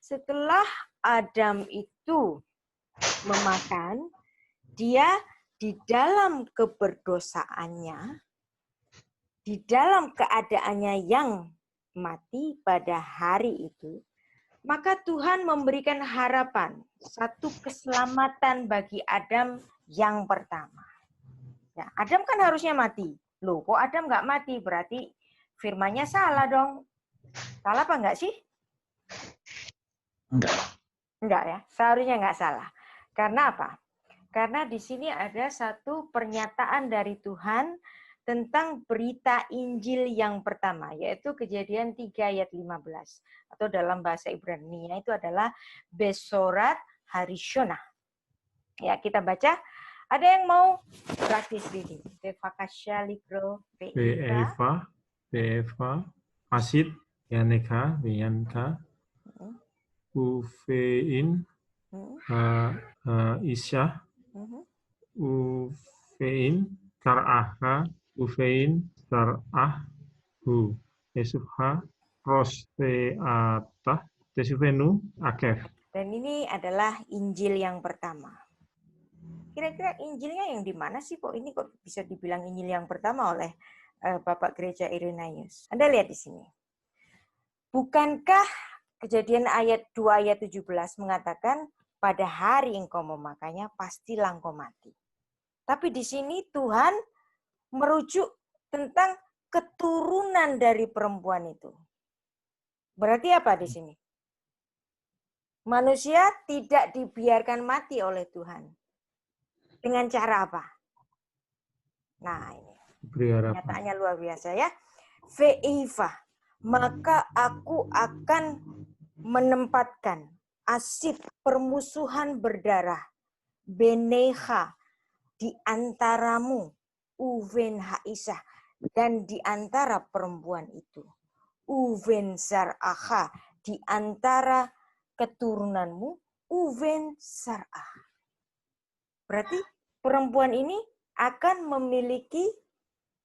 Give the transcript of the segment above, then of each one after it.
setelah Adam itu memakan, dia di dalam keberdosaannya, di dalam keadaannya yang mati pada hari itu, maka Tuhan memberikan harapan, satu keselamatan bagi Adam yang pertama. Ya, Adam kan harusnya mati. Loh, kok Adam nggak mati? Berarti firman-nya salah dong. Salah apa enggak sih? Enggak. Enggak ya, seharusnya enggak salah. Karena apa? Karena di sini ada satu pernyataan dari Tuhan tentang berita Injil yang pertama, yaitu Kejadian 3 ayat 15. Atau dalam bahasa Ibrani itu adalah Besorat Harishonah. Ya, kita baca. Ada yang mau praktis reading? Bevakasya Likro Beeva, Asit, Yaneka, Yanka, Ufein, Isya, Ufein, Tar'aha, Ufein, Tar'ahu, Esufha, Rosteatah, Tesufenu, Akef. Dan ini adalah Injil yang pertama. Kira-kira Injilnya yang di mana sih kok ini kok bisa dibilang Injil yang pertama oleh Bapak Gereja Irenaeus? Anda lihat di sini. Bukankah Kejadian ayat 2 ayat 17 mengatakan pada hari engkau memakannya pastilah engkau mati. Tapi di sini Tuhan merujuk tentang keturunan dari perempuan itu. Berarti apa di sini? Manusia tidak dibiarkan mati oleh Tuhan. Dengan cara apa? Nah, ini nyatanya luar biasa ya. Ve'iva, maka aku akan menempatkan asid permusuhan berdarah beneha di antaramu uven haisah dan di antara perempuan itu uven sar'aha di antara keturunanmu uven sar'ah. Berarti perempuan ini akan memiliki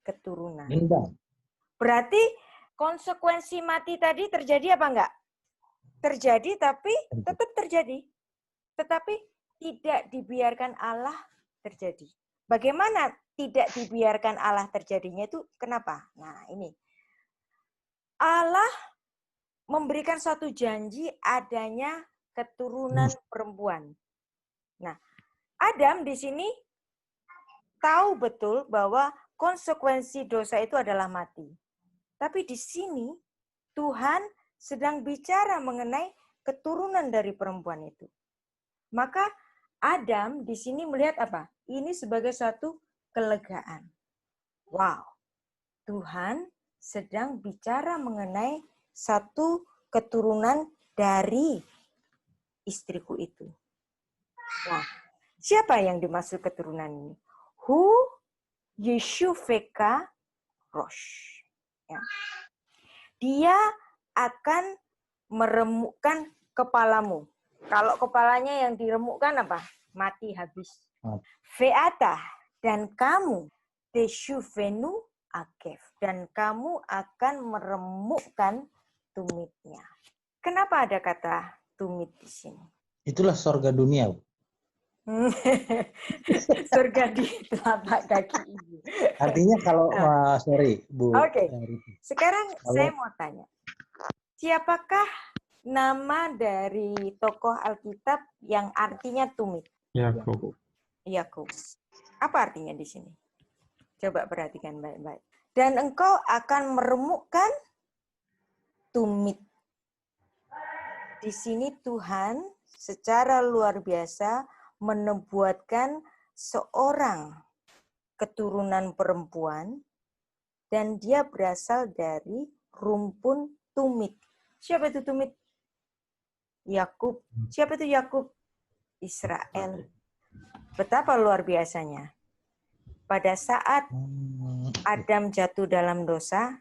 keturunan. Berarti konsekuensi mati tadi terjadi apa enggak? Terjadi, tapi tetap terjadi. Tetapi tidak dibiarkan Allah terjadi. Bagaimana tidak dibiarkan Allah terjadinya itu kenapa? Nah ini. Allah memberikan satu janji adanya keturunan perempuan. Nah, Adam di sini tahu betul bahwa konsekuensi dosa itu adalah mati. Tapi di sini Tuhan sedang bicara mengenai keturunan dari perempuan itu. Maka Adam di sini melihat apa? Ini sebagai suatu kelegaan. Wow, Tuhan sedang bicara mengenai satu keturunan dari istriku itu. Nah, siapa yang dimaksud keturunan ini? Hu Yeshuveka Rosh. Ya. Dia akan meremukkan kepalamu. Kalau kepalanya yang diremukkan apa? Mati habis. Ve'ata dan kamu teshuvenu akef dan kamu akan meremukkan tumitnya. Kenapa ada kata tumit di sini? Itulah sorga dunia. Surga di telapak kaki ibu. Artinya kalau sorry Bu. Oke. Sekarang saya mau tanya. Siapakah nama dari tokoh Alkitab yang artinya tumit? Yakub. Yakub. Apa artinya di sini? Coba perhatikan baik-baik. Dan engkau akan meremukkan tumit. Di sini Tuhan secara luar biasa menubuatkan seorang keturunan perempuan dan dia berasal dari rumpun tumit. Siapa itu tumit? Yakub. Siapa itu Yakub? Israel. Betapa luar biasanya. Pada saat Adam jatuh dalam dosa,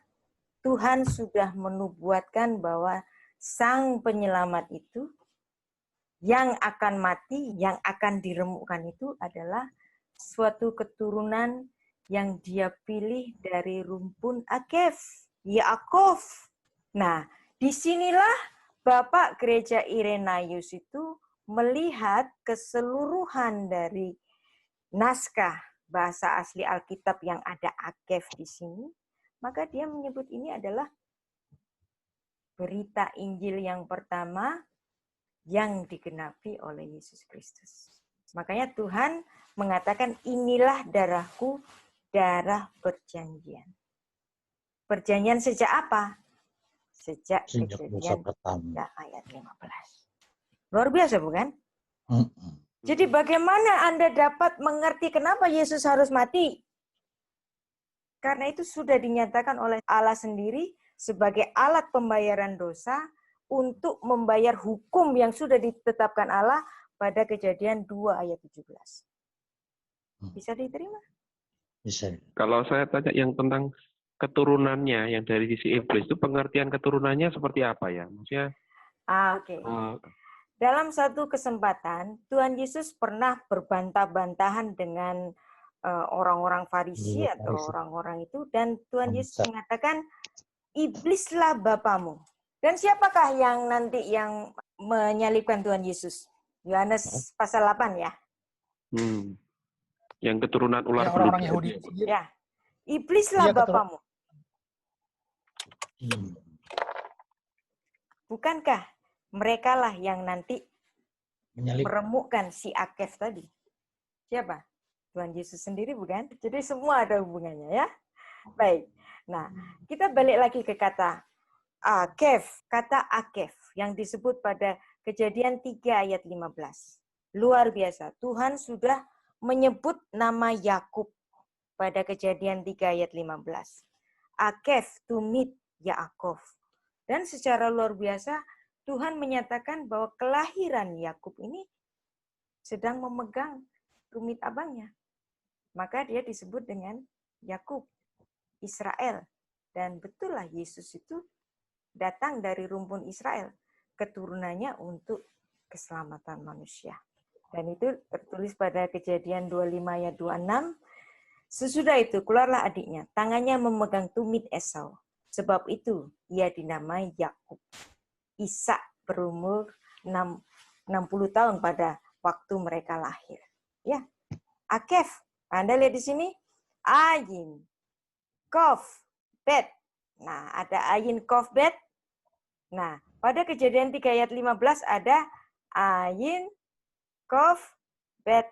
Tuhan sudah menubuatkan bahwa sang penyelamat itu yang akan mati, yang akan diremukkan itu adalah suatu keturunan yang dia pilih dari rumpun Akef, Yaakov. Nah, disinilah Bapak Gereja Irenaeus itu melihat keseluruhan dari naskah bahasa asli Alkitab yang ada Akef di sini, maka dia menyebut ini adalah berita Injil yang pertama yang digenapi oleh Yesus Kristus. Makanya Tuhan mengatakan, inilah darahku, darah perjanjian. Perjanjian sejak apa? Sejak Kejadian pertama. ayat 15. Luar biasa bukan? Jadi bagaimana Anda dapat mengerti kenapa Yesus harus mati? Karena itu sudah dinyatakan oleh Allah sendiri sebagai alat pembayaran dosa untuk membayar hukum yang sudah ditetapkan Allah pada Kejadian 2 ayat 17. Bisa diterima? Bisa. Kalau saya tanya yang tentang keturunannya, yang dari sisi iblis itu pengertian keturunannya seperti apa ya? Maksudnya? Oke. Dalam satu kesempatan, Tuhan Yesus pernah berbantah-bantahan dengan orang-orang Farisi atau orang-orang itu, dan Tuhan Yesus mengatakan, iblislah bapamu. Dan siapakah yang nanti yang menyalibkan Tuhan Yesus? Yohanes pasal 8 ya. Yang keturunan ular ya, orang-orang Yahudi. Ya. Iblislah bapamu. Bukankah mereka lah yang nanti meremukkan si Akef tadi? Siapa? Tuhan Yesus sendiri bukan? Jadi semua ada hubungannya ya. Baik. Nah, kita balik lagi ke kata Akef. Kata Akef yang disebut pada Kejadian 3 ayat 15. Luar biasa. Tuhan sudah menyebut nama Yakub pada Kejadian 3 ayat 15. Akef tumit Yaakov. Dan secara luar biasa Tuhan menyatakan bahwa kelahiran Yakub ini sedang memegang tumit abangnya. Maka dia disebut dengan Yakub, Israel. Dan betul lah Yesus itu datang dari rumpun Israel. Keturunannya untuk keselamatan manusia. Dan itu tertulis pada Kejadian 25 ayat 26. Sesudah itu keluarlah adiknya, tangannya memegang tumit Esau. Sebab itu ia dinamai Yakub. Ishak berumur 60 tahun pada waktu mereka lahir. Ya, Akef. Anda lihat di sini, Ayin, Kof, Bet. Nah, ada Ayin, Kof, Bet. Nah, pada Kejadian 3 ayat 15 ada Ayin, Kof, Bet.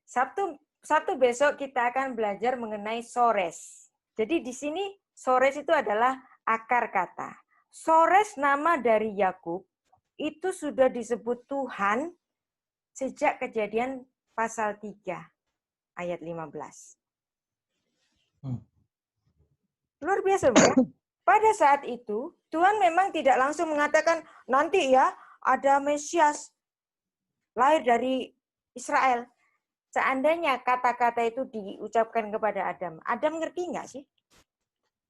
Sabtu besok kita akan belajar mengenai Sores. Jadi di sini Sores itu adalah akar kata. Sores nama dari Yakub itu sudah disebut Tuhan sejak Kejadian pasal 3 ayat 15. Luar biasa bukan? Pada saat itu Tuhan memang tidak langsung mengatakan nanti ya ada Mesias lahir dari Israel. Seandainya kata-kata itu diucapkan kepada Adam, Adam ngerti nggak sih?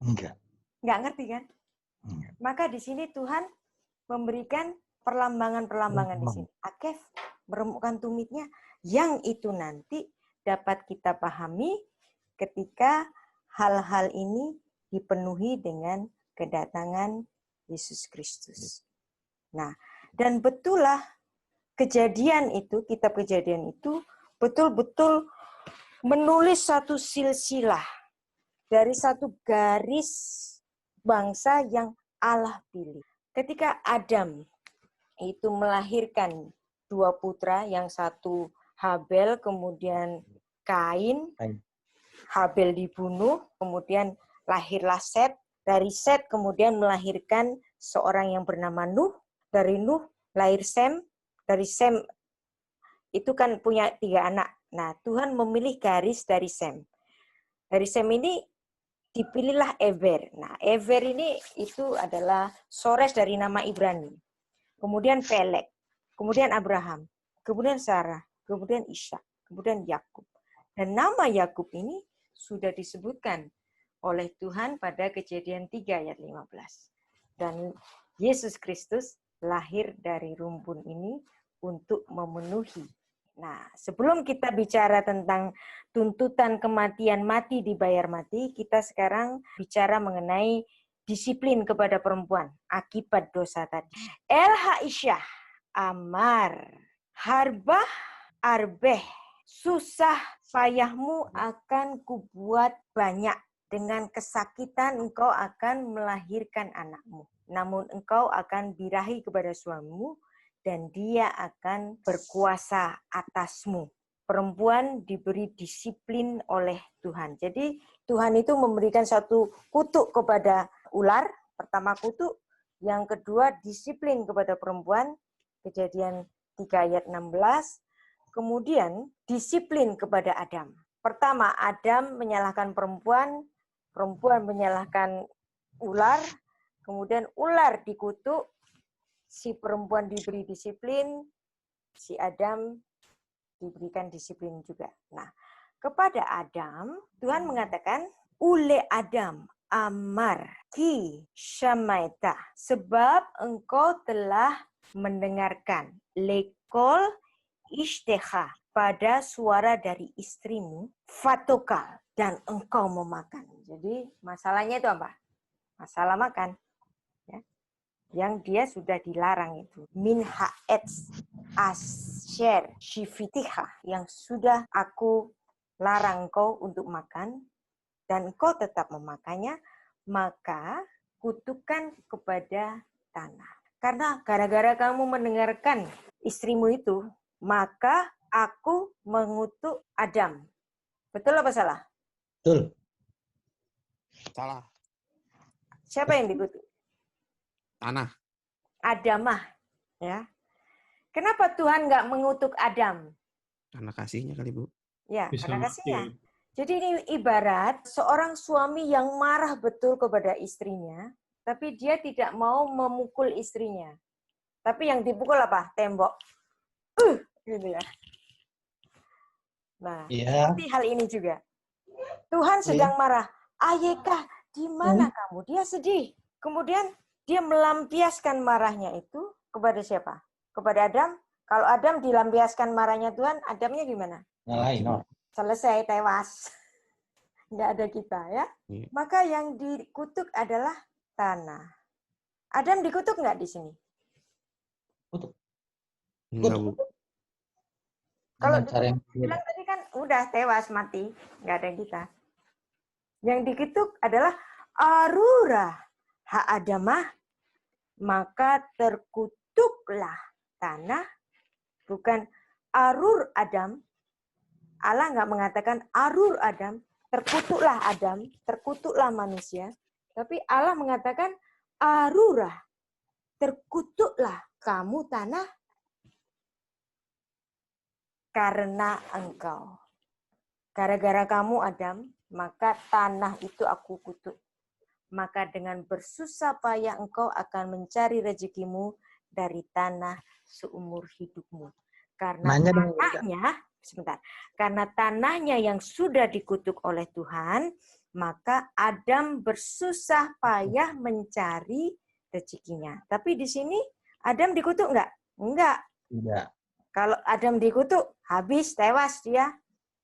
Enggak. Nggak ngerti kan? Enggak. Maka di sini Tuhan memberikan perlambangan-perlambangan di sini. Akef meremukkan tumitnya, yang itu nanti dapat kita pahami ketika hal-hal ini dipenuhi dengan kedatangan Yesus Kristus. Nah, dan betullah Kejadian itu, kitab Kejadian itu betul-betul menulis satu silsilah dari satu garis bangsa yang Allah pilih. Ketika Adam itu melahirkan dua putra, yang satu Habel, kemudian Kain. Habel dibunuh, kemudian lahirlah Set. Dari Set kemudian melahirkan seorang yang bernama Nuh. Dari Nuh lahir Sem. Dari Sem itu kan punya 3 anak. Nah, Tuhan memilih garis dari Sem. Dari Sem ini dipilihlah Eber. Nah, Eber ini itu adalah Sores dari nama Ibrani. Kemudian Pelek, kemudian Abraham, kemudian Sarah, kemudian Ishak, kemudian Yakub. Dan nama Yakub ini sudah disebutkan oleh Tuhan pada Kejadian 3 ayat 15. Dan Yesus Kristus lahir dari rumpun ini untuk memenuhi. Nah, sebelum kita bicara tentang tuntutan kematian, mati dibayar mati, kita sekarang bicara mengenai disiplin kepada perempuan akibat dosa tadi. El Haisyah, Amar, Harbah, Arbeh, susah payahmu akan kubuat banyak. Dengan kesakitan engkau akan melahirkan anakmu. Namun engkau akan birahi kepada suamimu dan dia akan berkuasa atasmu. Perempuan diberi disiplin oleh Tuhan. Jadi Tuhan itu memberikan satu kutuk kepada ular, pertama kutuk, yang kedua disiplin kepada perempuan, Kejadian 3 ayat 16, kemudian disiplin kepada Adam. Pertama, Adam menyalahkan perempuan, perempuan menyalahkan ular, kemudian ular dikutuk, si perempuan diberi disiplin, si Adam diberikan disiplin juga. Nah, kepada Adam, Tuhan mengatakan, ule Adam amar ki syamaita, sebab engkau telah mendengarkan lekol ishteha, pada suara dari istrimu, fatokal, dan engkau memakan. Jadi masalahnya itu apa? Masalah makan. Ya. Yang dia sudah dilarang itu. Min ha'etz asher shifitiha, yang sudah aku larang kau untuk makan, dan kau tetap memakannya, maka kutukan kepada tanah. Karena gara-gara kamu mendengarkan istrimu itu, maka aku mengutuk Adam. Betul apa salah? Betul. Salah. Siapa yang dikutuk? Tanah. Adamah. Ya. Kenapa Tuhan nggak mengutuk Adam? Karena kasihnya kali, Bu. Ya, Bisa karena kasihnya. wakil. Jadi ini ibarat seorang suami yang marah betul kepada istrinya, tapi dia tidak mau memukul istrinya. Tapi yang dipukul apa? Tembok. Gitu ya. Nah, Iya. seperti hal ini juga. Tuhan sedang marah. Ayekah, di mana kamu? Dia sedih. Kemudian dia melampiaskan marahnya itu kepada siapa? Kepada Adam. Kalau Adam dilampiaskan marahnya Tuhan, Adamnya gimana? Nyalahin orang. Selesai, tewas. Nggak ada kita ya. Iya. Maka yang dikutuk adalah tanah. Adam dikutuk nggak di sini? Enggak, Bu. Kalau Dengan cara yang bilang tadi kan udah tewas, mati. Nggak ada kita. Yang dikutuk adalah arurah ha'adamah, maka terkutuklah tanah. Bukan arur Adam. Allah nggak mengatakan arur Adam, terkutuklah Adam, terkutuklah manusia. Tapi Allah mengatakan arurah, terkutuklah kamu tanah karena engkau. Gara-gara kamu Adam, maka tanah itu aku kutuk. Maka dengan bersusah payah engkau akan mencari rezekimu dari tanah seumur hidupmu. Karena Nanya dong, tanahnya, sebentar, karena tanahnya yang sudah dikutuk oleh Tuhan, maka Adam bersusah payah mencari rezekinya. Tapi di sini Adam dikutuk enggak? Enggak. Tidak. Kalau Adam dikutuk, habis, tewas dia.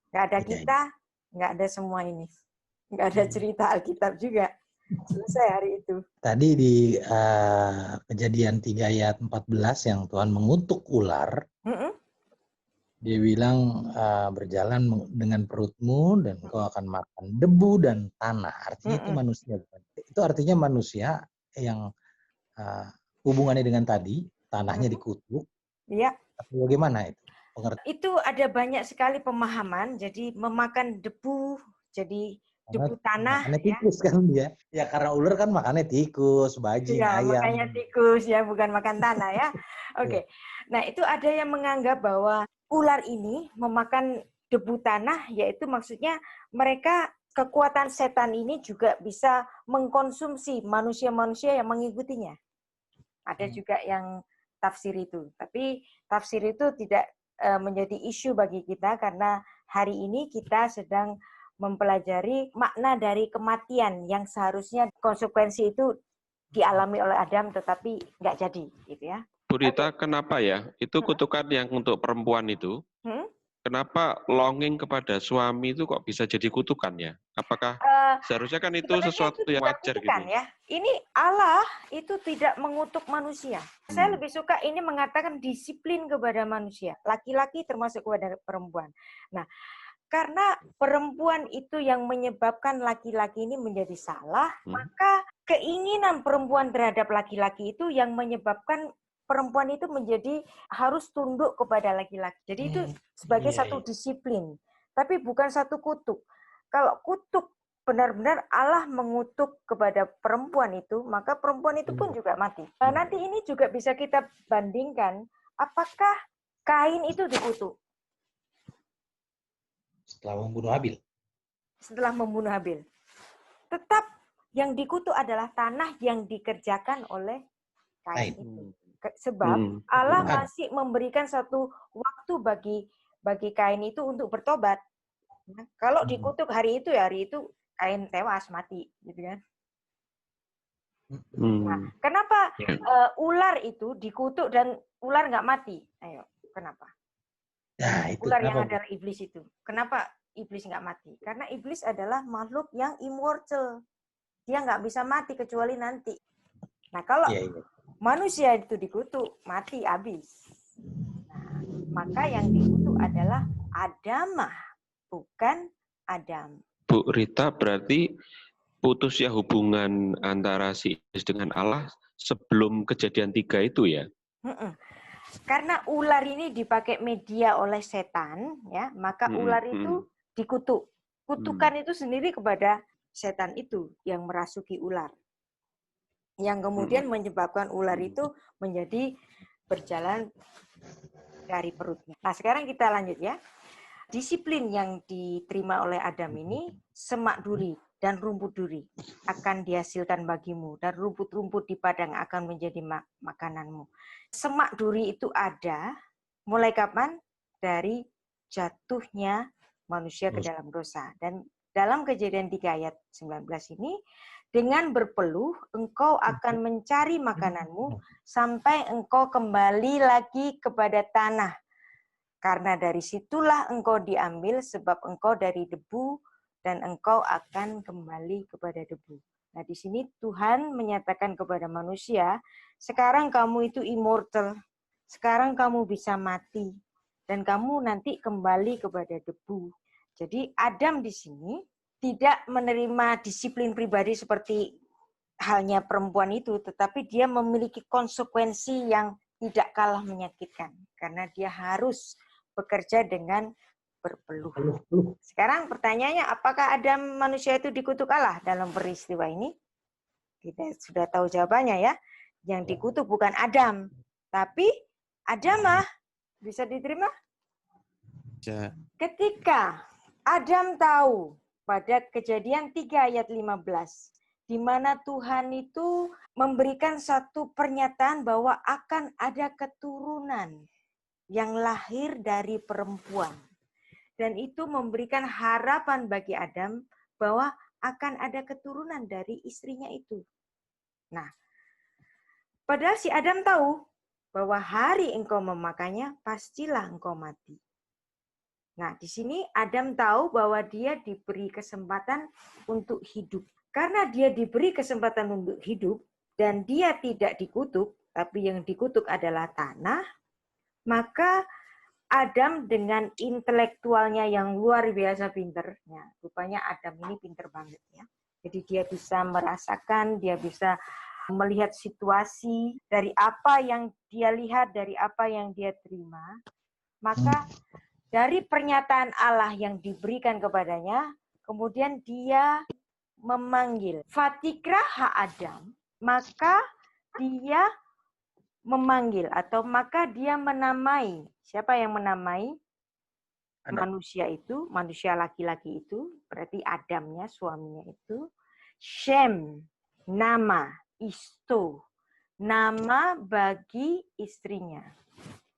Enggak ada Tidak. kita, enggak ada semua ini. Enggak ada cerita Alkitab juga. Selesai hari itu. Tadi di Kejadian 3 ayat 14 yang Tuhan mengutuk ular, Mm-mm. dia bilang berjalan dengan perutmu dan kau akan makan debu dan tanah. Artinya itu manusia. Itu artinya manusia yang hubungannya dengan tadi, tanahnya dikutuk. Iya. Tapi bagaimana itu? Pengertian. Itu ada banyak sekali pemahaman. Jadi memakan debu, jadi debu tanah. Makannya Ya. tikus kan dia. Ya karena ular kan makannya tikus, bajing, Ya, ayam. makanya tikus ya, bukan makan tanah ya. Oke. Nah, itu ada yang menganggap bahwa ular ini memakan debu tanah, yaitu maksudnya mereka, kekuatan setan ini juga bisa mengkonsumsi manusia-manusia yang mengikutinya. Ada juga yang tafsir itu. Tapi tafsir itu tidak menjadi isu bagi kita karena hari ini kita sedang mempelajari makna dari kematian yang seharusnya konsekuensi itu dialami oleh Adam tetapi nggak jadi, gitu ya. Bu Rita, kenapa ya? Itu kutukan yang untuk perempuan itu, kenapa longing kepada suami itu kok bisa jadi kutukan ya? Apakah Seharusnya kan itu sebenarnya sesuatu itu yang wajar diperhatikan gitu. ya. Ini Allah itu tidak mengutuk manusia. Saya Hmm. lebih suka ini mengatakan disiplin kepada manusia. Laki-laki termasuk kepada perempuan. Nah, karena perempuan itu yang menyebabkan laki-laki ini menjadi salah, maka keinginan perempuan terhadap laki-laki itu yang menyebabkan perempuan itu menjadi harus tunduk kepada laki-laki. Jadi itu sebagai Iya, satu iya. disiplin, tapi bukan satu kutuk. Kalau kutuk benar-benar Allah mengutuk kepada perempuan itu, maka perempuan itu pun juga mati. Nah, nanti ini juga bisa kita bandingkan, apakah Kain itu dikutuk Setelah membunuh Habil. setelah membunuh Habil? Tetap yang dikutuk adalah tanah yang dikerjakan oleh Kain Kain. itu. Sebab Allah Tuhan. masih memberikan satu waktu bagi Kain itu untuk bertobat. Nah, kalau dikutuk hari itu Kain tewas mati, gitu kan? Nah, kenapa ular itu dikutuk dan ular nggak mati? Ayo, kenapa? Nah, itu Ular yang kenapa, Bu? adalah iblis itu. Kenapa iblis nggak mati? Karena iblis adalah makhluk yang immortal. Dia nggak bisa mati kecuali nanti. Nah, kalau Iya, iya. manusia itu dikutuk, mati habis. Nah, maka yang dikutuk adalah Adamah, bukan Adam. Bu Rita, berarti putus ya hubungan antara si iblis dengan Allah sebelum kejadian 3 itu ya? Karena ular ini dipakai media oleh setan, ya, maka ular itu dikutuk. Kutukan itu sendiri kepada setan itu yang merasuki ular. Yang kemudian menyebabkan ular itu menjadi berjalan dari perutnya. Nah, sekarang kita lanjut ya. Disiplin yang diterima oleh Adam ini, semak duri dan rumput duri akan dihasilkan bagimu, dan rumput-rumput di padang akan menjadi makananmu. Semak duri itu ada mulai kapan? Dari jatuhnya manusia ke dalam dosa. Dan dalam Kejadian 3 ayat 19 ini, dengan berpeluh engkau akan mencari makananmu sampai engkau kembali lagi kepada tanah. Karena dari situlah engkau diambil, sebab engkau dari debu dan engkau akan kembali kepada debu. Nah, di sini Tuhan menyatakan kepada manusia, sekarang kamu itu immortal, sekarang kamu bisa mati, dan kamu nanti kembali kepada debu. Jadi Adam di sini tidak menerima disiplin pribadi seperti halnya perempuan itu, tetapi dia memiliki konsekuensi yang tidak kalah menyakitkan, karena dia harus bekerja dengan berpeluh. Sekarang pertanyaannya, apakah Adam manusia itu dikutuk Allah dalam peristiwa ini? Kita sudah tahu jawabannya ya. Yang dikutuk bukan Adam, tapi Adamah. Bisa diterima? Bisa. Ketika Adam tahu pada Kejadian 3 ayat 15, di mana Tuhan itu memberikan satu pernyataan bahwa akan ada keturunan yang lahir dari perempuan. Dan itu memberikan harapan bagi Adam bahwa akan ada keturunan dari istrinya itu. Nah, padahal si Adam tahu bahwa hari engkau memakannya, pastilah engkau mati. Nah, di sini Adam tahu bahwa dia diberi kesempatan untuk hidup. Karena dia diberi kesempatan untuk hidup dan dia tidak dikutuk, tapi yang dikutuk adalah tanah, maka Adam dengan intelektualnya yang luar biasa pinternya, rupanya Adam ini pinter banget ya. Jadi dia bisa merasakan, dia bisa melihat situasi dari apa yang dia lihat, dari apa yang dia terima. Maka dari pernyataan Allah yang diberikan kepadanya, kemudian dia memanggil Fatikra ha Adam, maka dia memanggil atau maka dia menamai. Siapa yang menamai? Manusia itu, manusia laki-laki itu, berarti Adamnya, suaminya itu. Shem, nama, isto, nama bagi istrinya.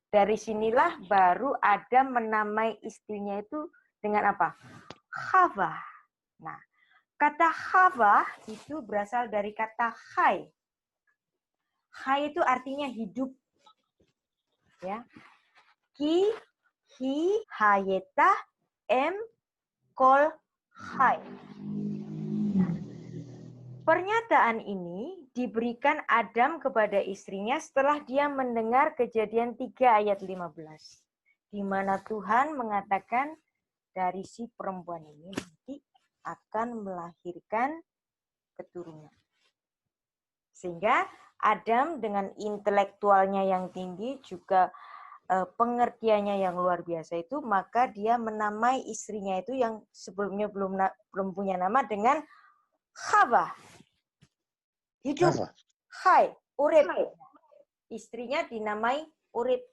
Dari sinilah baru Adam menamai istrinya itu dengan apa? Hawa. Nah, kata Hawa itu berasal dari kata Hai. Hai itu artinya hidup. Ya. Ki, hayeta, kol, hai. Pernyataan ini diberikan Adam kepada istrinya setelah dia mendengar Kejadian 3 ayat 15. Di mana Tuhan mengatakan dari si perempuan ini nanti akan melahirkan keturunan. Sehingga Adam dengan intelektualnya yang tinggi juga pengertiannya yang luar biasa itu, maka dia menamai istrinya itu yang sebelumnya belum punya nama dengan Hawa. Hidup. Apa? Hai, urip. Istrinya dinamai urip.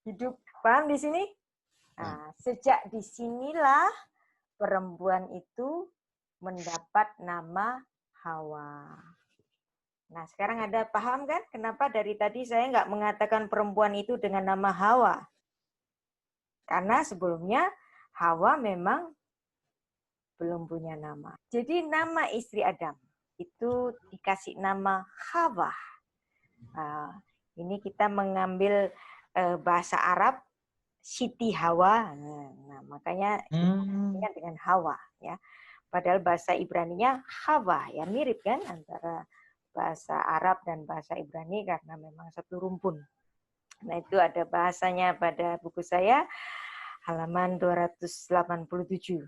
Hidup. Paham di sini? Nah, sejak disinilah perempuan itu mendapat nama Hawa. Nah, sekarang Anda paham kan kenapa dari tadi saya nggak mengatakan perempuan itu dengan nama Hawa? Karena sebelumnya Hawa memang belum punya nama. Jadi nama istri Adam itu dikasih nama Hawa. Nah, ini kita mengambil bahasa Arab Siti Hawa. Nah, makanya kita dengan Hawa ya. Padahal bahasa Ibraninya Hawa, ya mirip kan antara bahasa Arab dan bahasa Ibrani karena memang satu rumpun. Nah, itu ada bahasanya pada buku saya halaman 287.